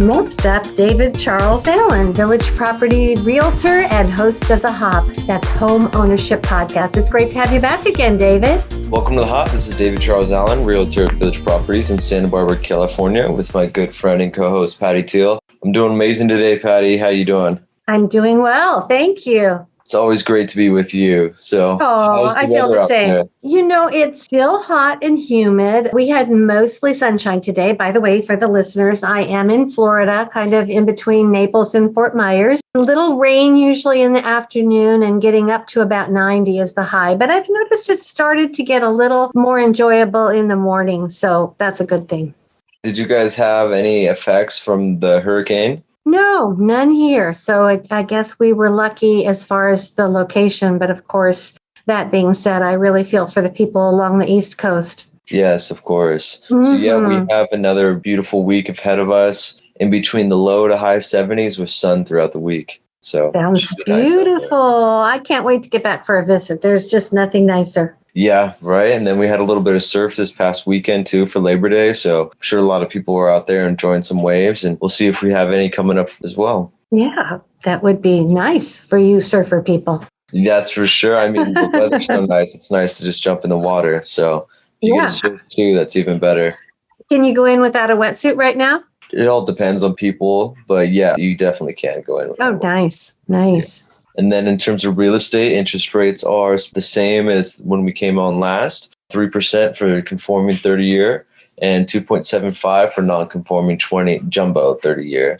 Next up, David Charles Allen, Village Property Realtor and host of The Hop, that's Home Ownership Podcast. It's great to have you back again, David. Welcome to The Hop. This is David Charles Allen, Realtor at Village Properties in Santa Barbara, California, with my good friend and co-host, Patty Teal. I'm doing amazing today, Patty. How you doing? I'm doing well, thank you. It's always great to be with you. So, I feel the same. There? You know, it's still hot and humid. We had mostly sunshine today. By the way, for the listeners, I am in Florida, kind of in between Naples and Fort Myers. A little rain usually in the afternoon and getting up to about 90 is the high. But I've noticed it started to get a little more enjoyable in the morning. So that's a good thing. Did you guys have any effects from the hurricane? No, none here. So I guess we were lucky as far as the location. But of course, that being said, I really feel for the people along the East Coast. Yes, of course. Mm-hmm. So yeah, we have another beautiful week ahead of us in between the low to high 70s with sun throughout the week. So sounds beautiful. I can't wait to get back for a visit. There's just nothing nicer. Yeah, right. And then we had a little bit of surf this past weekend too for Labor Day. So I'm sure a lot of people were out there enjoying some waves, and we'll see if we have any coming up as well. Yeah, that would be nice for you surfer people. That's for sure. I mean, the weather's so nice. It's nice to just jump in the water. So if you get a surf too, that's even better. Can you go in without a wetsuit right now? It all depends on people, but yeah, you definitely can go in without nice. Yeah. And then in terms of real estate, interest rates are the same as when we came on last, 3% for conforming 30-year and 2.75 for non-conforming 20 jumbo 30-year.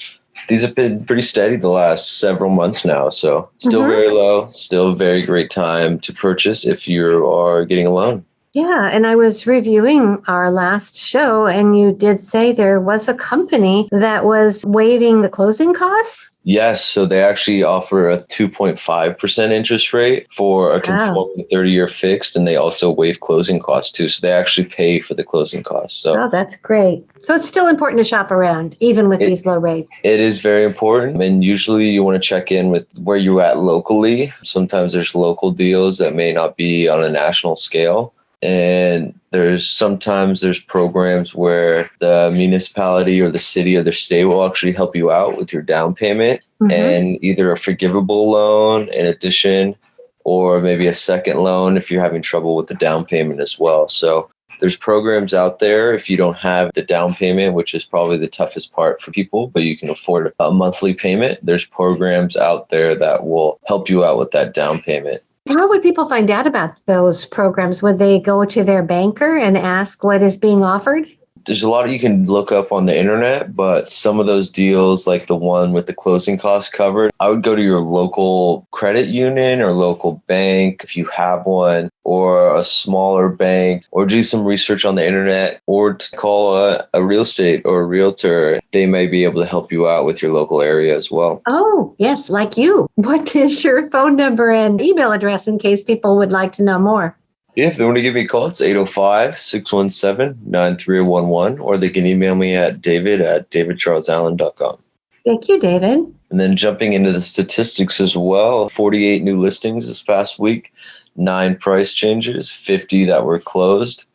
These have been pretty steady the last several months now. So still very low, still a very great time to purchase if you are getting a loan. Yeah, and I was reviewing our last show, and you did say there was a company that was waiving the closing costs? Yes, so they actually offer a 2.5% interest rate for a conforming 30-year fixed, and they also waive closing costs too. So they actually pay for the closing costs. So that's great. So it's still important to shop around, even with these low rates. It is very important, and usually you want to check in with where you're at locally. Sometimes there's local deals that may not be on a national scale. And sometimes there's programs where the municipality or the city or the state will actually help you out with your down payment and either a forgivable loan in addition, or maybe a second loan if you're having trouble with the down payment as well. So there's programs out there if you don't have the down payment, which is probably the toughest part for people, but you can afford a monthly payment. There's programs out there that will help you out with that down payment. How would people find out about those programs? Would they go to their banker and ask what is being offered? There's a lot you can look up on the internet, but some of those deals, like the one with the closing costs covered, I would go to your local credit union or local bank if you have one, or a smaller bank, or do some research on the internet, or to call a real estate or a realtor. They may be able to help you out with your local area as well. Oh, yes, like you. What is your phone number and email address in case people would like to know more? Yeah, if they want to give me a call, it's 805-617-9311, or they can email me at david@davidcharlesallen.com. Thank you, David. And then jumping into the statistics as well, 48 new listings this past week, 9 price changes, 50 that were closed,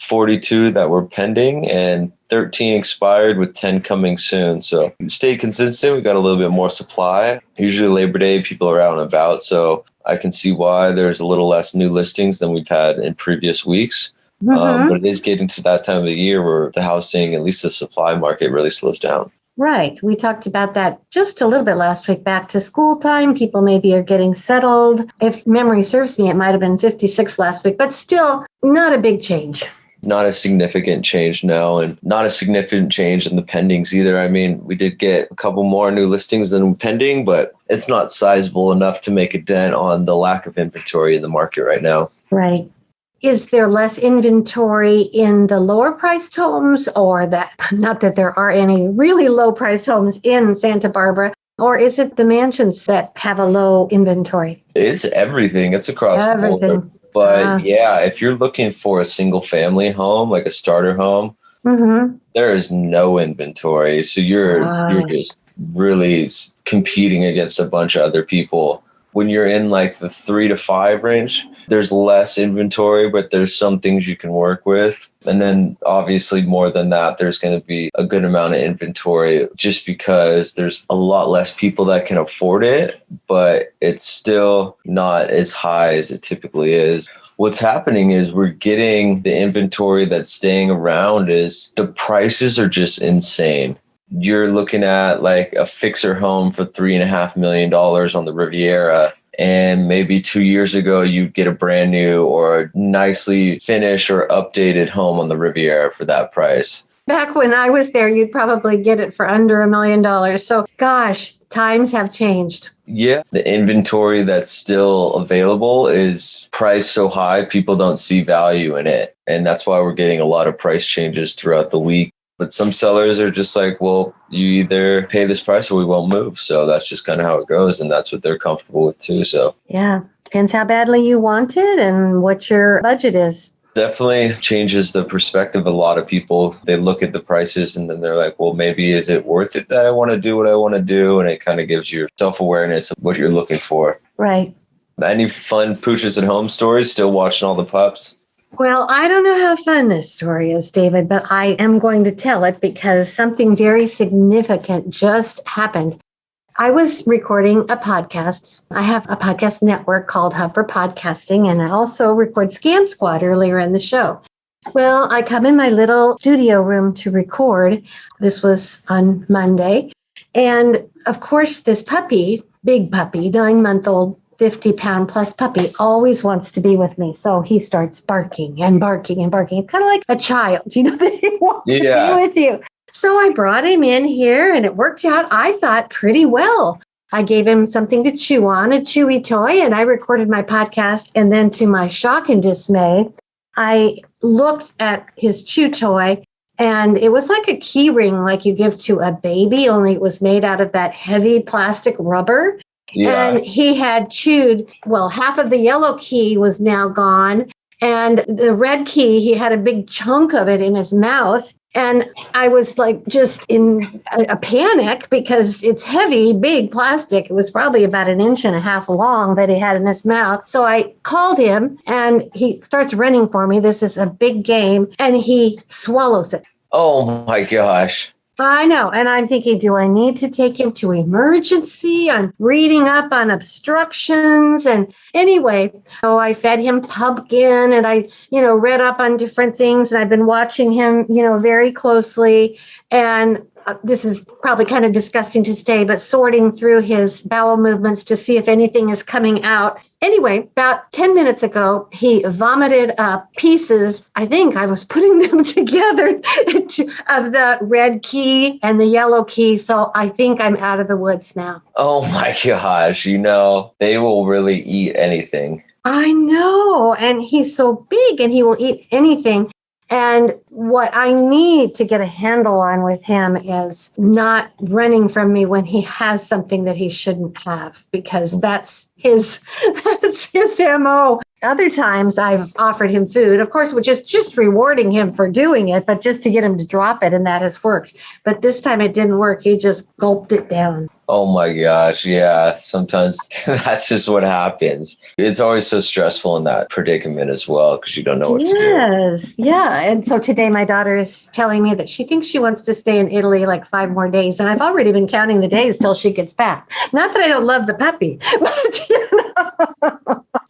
42 that were pending, and 13 expired with 10 coming soon. So stay consistent. We got a little bit more supply. Usually Labor Day, people are out and about, so I can see why there's a little less new listings than we've had in previous weeks. But it is getting to that time of the year where the housing, at least the supply market, really slows down. Right. We talked about that just a little bit last week. Back to school time, people maybe are getting settled. If memory serves me, it might have been 56 last week, but still not a big change. Not a significant change, no, and not a significant change in the pendings either. I mean, we did get a couple more new listings than pending, but it's not sizable enough to make a dent on the lack of inventory in the market right now. Right. Is there less inventory in the lower priced homes, or that, not that there are any really low priced homes in Santa Barbara, or is it the mansions that have a low inventory? It's everything. It's across the board. But yeah, if you're looking for a single family home, like a starter home, there is no inventory. So you're just really competing against a bunch of other people. When you're in like the 3 to 5 range, there's less inventory, but there's some things you can work with. And then obviously more than that, there's going to be a good amount of inventory just because there's a lot less people that can afford it, but it's still not as high as it typically is. What's happening is we're getting the inventory that's staying around is the prices are just insane. You're looking at like a fixer home for $3.5 million on the Riviera. And maybe 2 years ago, you'd get a brand new or nicely finished or updated home on the Riviera for that price. Back when I was there, you'd probably get it for under $1 million. So, gosh, times have changed. Yeah, the inventory that's still available is priced so high, people don't see value in it. And that's why we're getting a lot of price changes throughout the week. But some sellers are just like, well, you either pay this price or we won't move. So that's just kind of how it goes. And that's what they're comfortable with too. So yeah, depends how badly you want it and what your budget is. Definitely changes the perspective of a lot of people. They look at the prices and then they're like, well, maybe is it worth it that I want to do what I want to do? And it kind of gives you self-awareness of what you're looking for. Right. Any fun Pooches at Home stories? Still watching all the pups? Well, I don't know how fun this story is, David, but I am going to tell it because something very significant just happened. I was recording a podcast. I have a podcast network called Hub for Podcasting, and I also record Scam Squad earlier in the show. Well, I come in my little studio room to record. This was on Monday. And of course, this puppy, big puppy, 9-month-old, 50-pound plus puppy always wants to be with me. So he starts barking and barking and barking. It's kind of like a child, that he wants to be with you. So I brought him in here and it worked out, I thought, pretty well. I gave him something to chew on, a chewy toy, and I recorded my podcast. And then to my shock and dismay, I looked at his chew toy and it was like a key ring like you give to a baby, only it was made out of that heavy plastic rubber. Yeah. And he had chewed, well, half of the yellow key was now gone. And the red key, he had a big chunk of it in his mouth. And I was like just in a panic because it's heavy, big plastic. It was probably about 1.5 inches long that he had in his mouth. So I called him and he starts running for me. This is a big game. And he swallows it. Oh, my gosh. I know. And I'm thinking, do I need to take him to emergency? I'm reading up on obstructions. And anyway, so I fed him pumpkin and I, read up on different things. And I've been watching him, very closely. And this is probably kind of disgusting to say, but sorting through his bowel movements to see if anything is coming out. Anyway, about 10 minutes ago, he vomited up pieces. I think I was putting them together of the red key and the yellow key. So I think I'm out of the woods now. Oh my gosh. They will really eat anything. I know. And he's so big and he will eat anything. And what I need to get a handle on with him is not running from me when he has something that he shouldn't have, because that's his MO. Other times I've offered him food, of course, which is just rewarding him for doing it, but just to get him to drop it, and that has worked. But this time it didn't work. He just gulped it down. Oh my gosh. Yeah. Sometimes that's just what happens. It's always so stressful in that predicament as well, because you don't know what to do. Yes. Yeah. And so today my daughter is telling me that she thinks she wants to stay in Italy like 5 more days. And I've already been counting the days till she gets back. Not that I don't love the puppy, but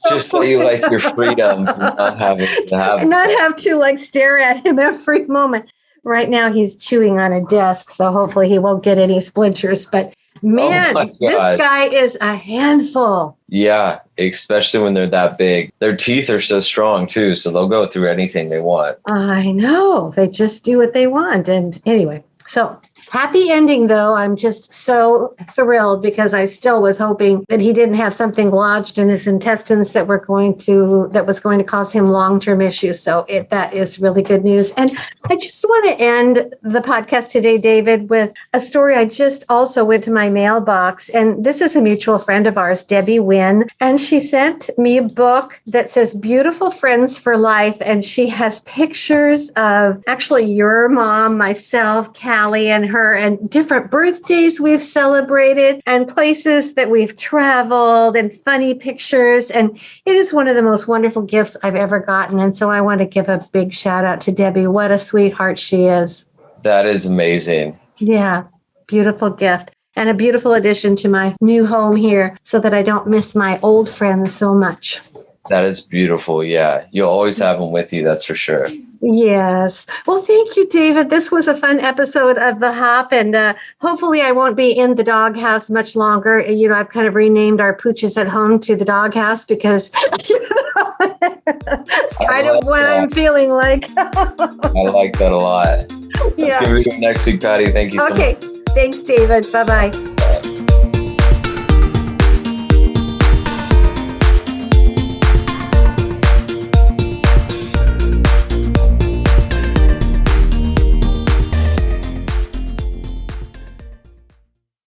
just that you like your freedom from not having to have not have to stare at him every moment. Right now he's chewing on a desk, so hopefully he won't get any splinters. But man, this guy is a handful. Yeah, especially when they're that big. Their teeth are so strong too, so they'll go through anything they want. I know. They just do what they want. And anyway, so happy ending, though. I'm just so thrilled because I still was hoping that he didn't have something lodged in his intestines that was going to cause him long-term issues. So that is really good news. And I just want to end the podcast today, David, with a story. I just also went to my mailbox, and this is a mutual friend of ours, Debbie Wynn, and she sent me a book that says Beautiful Friends for Life, and she has pictures of actually your mom, myself, Callie, and her her and different birthdays we've celebrated and places that we've traveled and funny pictures. And it is one of the most wonderful gifts I've ever gotten. And so I want to give a big shout out to Debbie. What a sweetheart she is. That is amazing. Yeah, beautiful gift. And a beautiful addition to my new home here so that I don't miss my old friends so much. That is beautiful. Yeah. You'll always have them with you. That's for sure. Yes. Well, thank you, David. This was a fun episode of The Hop. And hopefully I won't be in the doghouse much longer. You know, I've kind of renamed our pooches at home to the doghouse because that's kind of what I'm feeling like. I like that a lot. Yeah. Let's give it a go next week, Patty. Thank you so much. Okay. Thanks, David. Bye-bye.